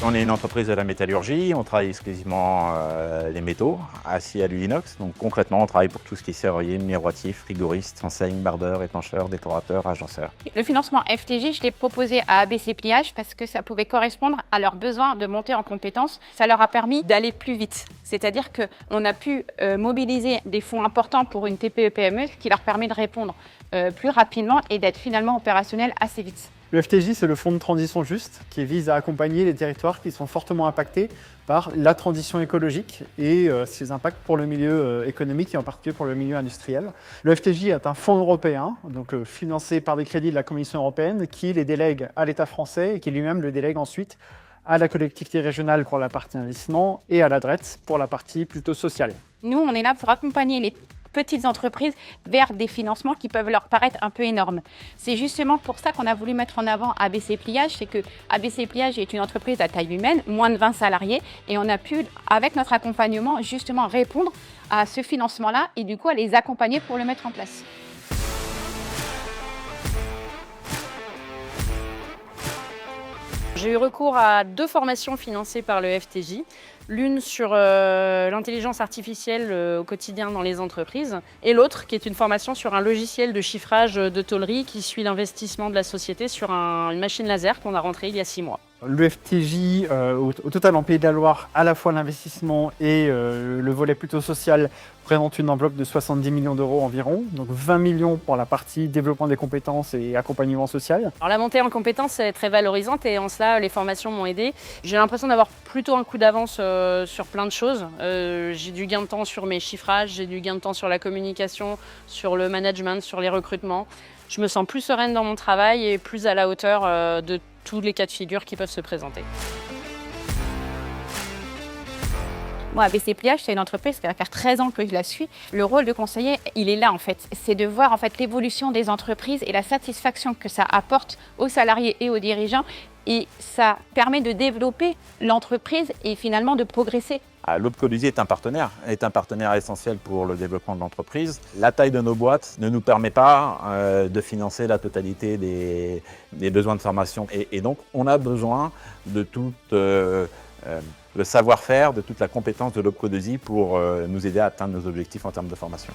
On est une entreprise de la métallurgie, on travaille exclusivement les métaux, acier, alu, inox. Donc concrètement, on travaille pour tout ce qui est serrurier, miroitif, frigoriste, enseigne, bardeur, étancheur, décorateur, agenceur. Le financement FTJ, je l'ai proposé à ABC Pliage parce que ça pouvait correspondre à leurs besoins de monter en compétences. Ça leur a permis d'aller plus vite. C'est-à-dire qu'on a pu mobiliser des fonds importants pour une TPE-PME, ce qui leur permet de répondre plus rapidement et d'être finalement opérationnel assez vite. Le FTJ, c'est le fonds de transition juste qui vise à accompagner les territoires qui sont fortement impactés par la transition écologique et ses impacts pour le milieu économique et en particulier pour le milieu industriel. Le FTJ est un fonds européen, donc financé par des crédits de la Commission européenne qui les délègue à l'État français et qui lui-même le délègue ensuite à la collectivité régionale pour la partie investissement et à la DRETS pour la partie plutôt sociale. Nous, on est là pour accompagner les petites entreprises vers des financements qui peuvent leur paraître un peu énormes. C'est justement pour ça qu'on a voulu mettre en avant ABC Pliage, c'est que ABC Pliage est une entreprise à taille humaine, moins de 20 salariés, et on a pu, avec notre accompagnement, justement répondre à ce financement-là et du coup à les accompagner pour le mettre en place. J'ai eu recours à 2 formations financées par le FTJ. L'une sur l'intelligence artificielle au quotidien dans les entreprises et l'autre qui est une formation sur un logiciel de chiffrage de tôlerie qui suit l'investissement de la société sur une machine laser qu'on a rentrée il y a 6 mois. Le FTJ, au total en Pays de la Loire, à la fois l'investissement et le volet plutôt social, présente une enveloppe de 70 millions d'euros environ, donc 20 millions pour la partie développement des compétences et accompagnement social. Alors la montée en compétences est très valorisante et en cela les formations m'ont aidé. J'ai l'impression d'avoir plutôt un coup d'avance sur plein de choses. J'ai du gain de temps sur mes chiffrages, j'ai du gain de temps sur la communication, sur le management, sur les recrutements. Je me sens plus sereine dans mon travail et plus à la hauteur de tous les cas de figure qui peuvent se présenter. Moi, ABC Pliage, c'est une entreprise qui va faire 13 ans que je la suis. Le rôle de conseiller, il est là en fait. C'est de voir en fait l'évolution des entreprises et la satisfaction que ça apporte aux salariés et aux dirigeants. Et ça permet de développer l'entreprise et finalement de progresser. L'Opcoduzy est un partenaire essentiel pour le développement de l'entreprise. La taille de nos boîtes ne nous permet pas de financer la totalité des besoins de formation. Et donc, on a besoin de tout le savoir-faire, de toute la compétence de l'Opcoduzy pour nous aider à atteindre nos objectifs en termes de formation.